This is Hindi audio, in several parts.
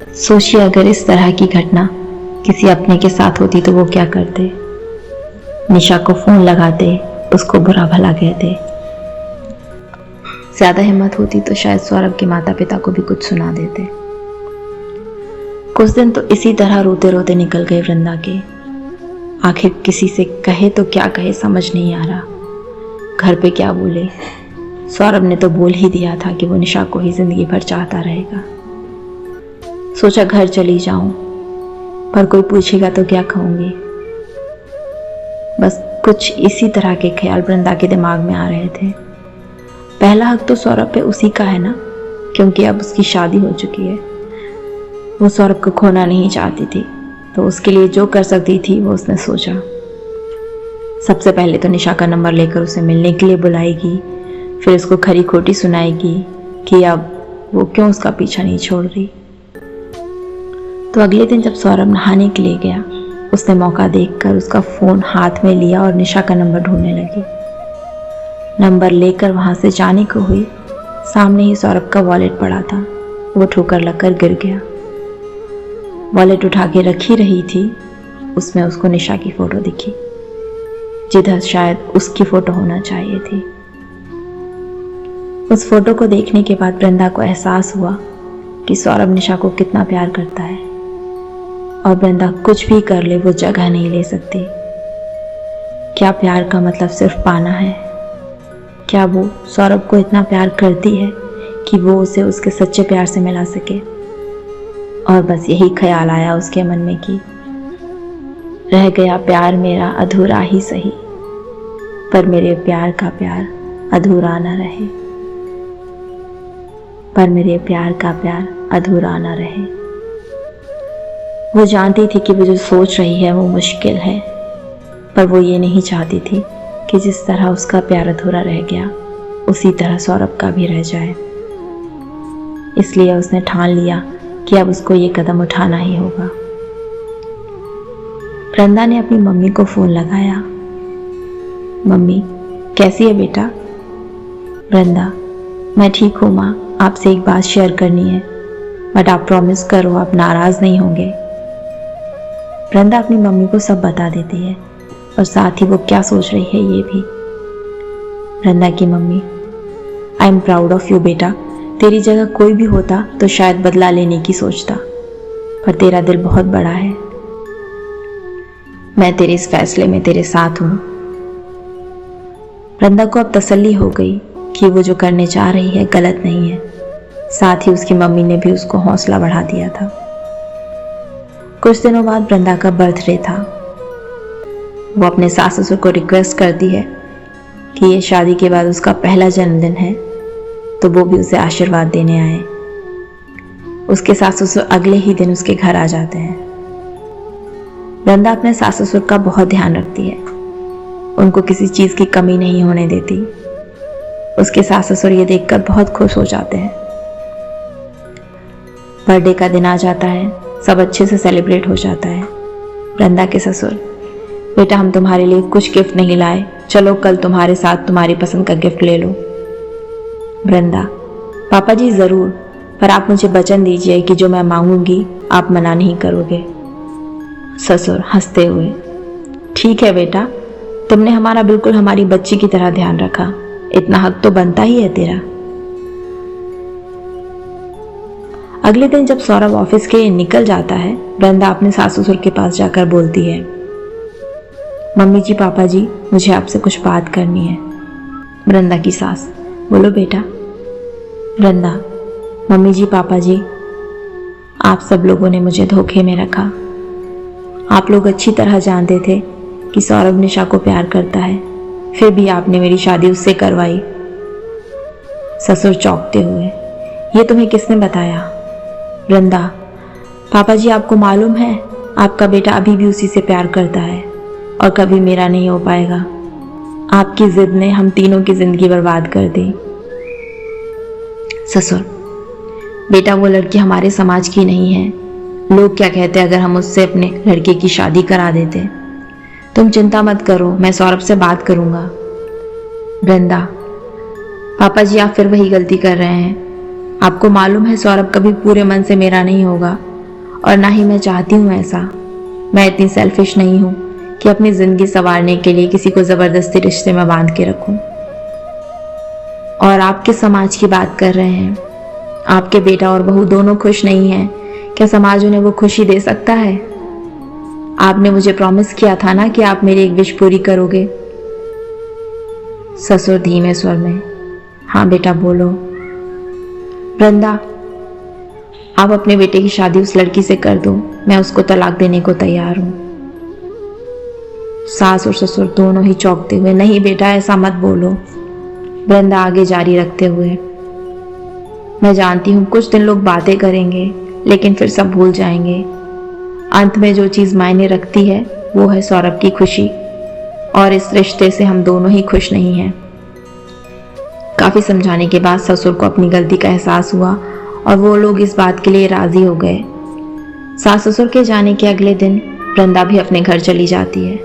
सोचिए अगर इस तरह की घटना किसी अपने के साथ होती तो वो क्या करते। निशा को फोन लगाते, उसको बुरा भला कहते। ज्यादा हिम्मत होती तो शायद सौरभ के माता पिता को भी कुछ सुना देते। कुछ दिन तो इसी तरह रोते रोते निकल गए वृंदा के। आखिर किसी से कहे तो क्या कहे समझ नहीं आ रहा। घर पे क्या बोले। सौरभ ने तो बोल ही दिया था कि वो निशा को ही जिंदगी भर चाहता रहेगा। सोचा घर चली जाऊं, पर कोई पूछेगा तो क्या कहूंगी। बस कुछ इसी तरह के ख्याल वृंदा के दिमाग में आ रहे थे। पहला हक तो सौरभ पे उसी का है ना, क्योंकि अब उसकी शादी हो चुकी है। वो सौरभ को खोना नहीं चाहती थी, तो उसके लिए जो कर सकती थी वो उसने सोचा। सबसे पहले तो निशा का नंबर लेकर उसे मिलने के लिए बुलाएगी, फिर उसको खरी खोटी सुनाएगी कि अब वो क्यों उसका पीछा नहीं छोड़ रही। तो अगले दिन जब सौरभ नहाने के लिए गया, उसने मौका देखकर उसका फोन हाथ में लिया और निशा का नंबर ढूंढने लगी। नंबर लेकर वहां से जाने को हुई, सामने ही सौरभ का वॉलेट पड़ा था। वो ठोकर लगकर गिर गया। वॉलेट उठा के रख ही रही थी, उसमें उसको निशा की फोटो दिखी, जिधर शायद उसकी फोटो होना चाहिए थी। उस फोटो को देखने के बाद वृंदा को एहसास हुआ कि सौरभ निशा को कितना प्यार करता है, और वृंदा कुछ भी कर ले वो जगह नहीं ले सकती। क्या प्यार का मतलब सिर्फ पाना है? क्या वो सौरभ को इतना प्यार करती है कि वो उसे उसके सच्चे प्यार से मिला सके? और बस यही ख्याल आया उसके मन में कि रह गया प्यार मेरा अधूरा ही सही, पर मेरे प्यार का प्यार अधूरा न रहे, पर मेरे प्यार का प्यार अधूरा न रहे। वो जानती थी कि वो जो सोच रही है वो मुश्किल है, पर वो ये नहीं चाहती थी कि जिस तरह उसका प्यार अधूरा रह गया उसी तरह सौरभ का भी रह जाए। इसलिए उसने ठान लिया कि अब उसको ये कदम उठाना ही होगा। वृंदा ने अपनी मम्मी को फोन लगाया। मम्मी, कैसी है बेटा? वृंदा, मैं ठीक हूँ माँ, आपसे एक बात शेयर करनी है, बट आप प्रॉमिस करो आप नाराज नहीं होंगे। वृंदा अपनी मम्मी को सब बता देती है और साथ ही वो क्या सोच रही है ये भी। वृंदा की mummy, I am proud of you बेटा, तेरी जगह कोई भी होता तो शायद बदला लेने की सोचता, पर तेरा दिल बहुत बड़ा है। मैं तेरे इस फैसले में तेरे साथ हूं। वृंदा को अब तसल्ली हो गई कि वो जो करने जा रही है गलत नहीं है। साथ ही उसकी मम्मी ने भी उसको हौसला बढ़ा दिया था। कुछ दिनों बाद वृंदा का बर्थडे था। वो अपने सास ससुर को रिक्वेस्ट करती है कि ये शादी के बाद उसका पहला जन्मदिन है, तो वो भी उसे आशीर्वाद देने आए। उसके सास ससुर अगले ही दिन उसके घर आ जाते हैं। वृंदा अपने सास ससुर का बहुत ध्यान रखती है, उनको किसी चीज की कमी नहीं होने देती। उसके सास ससुर ये देखकर बहुत खुश हो जाते हैं। बर्थडे का दिन आ जाता है, सब अच्छे से सेलिब्रेट हो जाता है। वृंदा के ससुर, बेटा हम तुम्हारे लिए कुछ गिफ्ट नहीं लाए, चलो कल तुम्हारे साथ तुम्हारी पसंद का गिफ्ट ले लो। वृंदा, पापा जी जरूर, पर आप मुझे वचन दीजिए कि जो मैं मांगूंगी आप मना नहीं करोगे। ससुर हंसते हुए, ठीक है बेटा, तुमने हमारा बिल्कुल हमारी बच्ची की तरह ध्यान रखा, इतना हक तो बनता ही है तेरा। अगले दिन जब सौरभ ऑफिस के लिए निकल जाता है, वृंदा अपने सास ससुर के पास जाकर बोलती है, मम्मी जी पापा जी मुझे आपसे कुछ बात करनी है। वृंदा की सास, बोलो बेटा। वृंदा, मम्मी जी पापा जी, आप सब लोगों ने मुझे धोखे में रखा। आप लोग अच्छी तरह जानते थे कि सौरभ निशा को प्यार करता है, फिर भी आपने मेरी शादी उससे करवाई। ससुर चौंकते हुए, ये तुम्हें किसने बताया? वृंदा, पापा जी आपको मालूम है आपका बेटा अभी भी उसी से प्यार करता है और कभी मेरा नहीं हो पाएगा। आपकी जिद ने हम तीनों की जिंदगी बर्बाद कर दी। ससुर, बेटा वो लड़की हमारे समाज की नहीं है, लोग क्या कहते अगर हम उससे अपने लड़के की शादी करा देते। तुम चिंता मत करो, मैं सौरभ से बात करूंगा। वृंदा, पापा जी आप फिर वही गलती कर रहे हैं। आपको मालूम है सौरभ कभी पूरे मन से मेरा नहीं होगा, और ना ही मैं चाहती हूँ ऐसा। मैं इतनी सेल्फिश नहीं हूँ कि अपनी जिंदगी संवारने के लिए किसी को जबरदस्ती रिश्ते में बांध के रखूं। और आप किस समाज की बात कर रहे हैं? आपके बेटा और बहू दोनों खुश नहीं हैं, क्या समाज उन्हें वो खुशी दे सकता है? आपने मुझे प्रॉमिस किया था ना कि आप मेरी एक विश पूरी करोगे। ससुर धीमे स्वर में, हाँ बेटा बोलो। वृंदा, आप अपने बेटे की शादी उस लड़की से कर दो, मैं उसको तलाक देने को तैयार हूं। सास और ससुर दोनों ही चौंकते हुए, नहीं बेटा ऐसा मत बोलो। वृंदा आगे जारी रखते हुए, मैं जानती हूं कुछ दिन लोग बातें करेंगे लेकिन फिर सब भूल जाएंगे। अंत में जो चीज मायने रखती है वो है सौरभ की खुशी, और इस रिश्ते से हम दोनों ही खुश नहीं हैं। काफी समझाने के बाद ससुर को अपनी गलती का एहसास हुआ और वो लोग इस बात के लिए राजी हो गए। सास ससुर के जाने के अगले दिन वृंदा भी अपने घर चली जाती है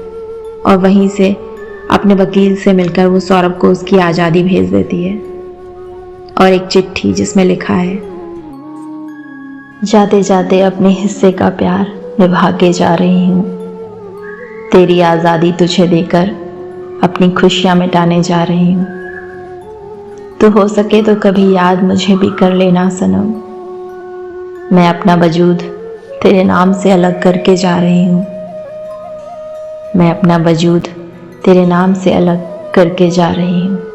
और वहीं से अपने वकील से मिलकर वो सौरभ को उसकी आज़ादी भेज देती है और एक चिट्ठी जिसमें लिखा है, जाते जाते अपने हिस्से का प्यार निभा के जा रही हूँ, तेरी आज़ादी तुझे देकर अपनी खुशियाँ मिटाने जा रही हूँ। तो हो सके तो कभी याद मुझे भी कर लेना सनम, मैं अपना वजूद तेरे नाम से अलग करके जा रही हूँ, मैं अपना वजूद तेरे नाम से अलग करके जा रही हूँ।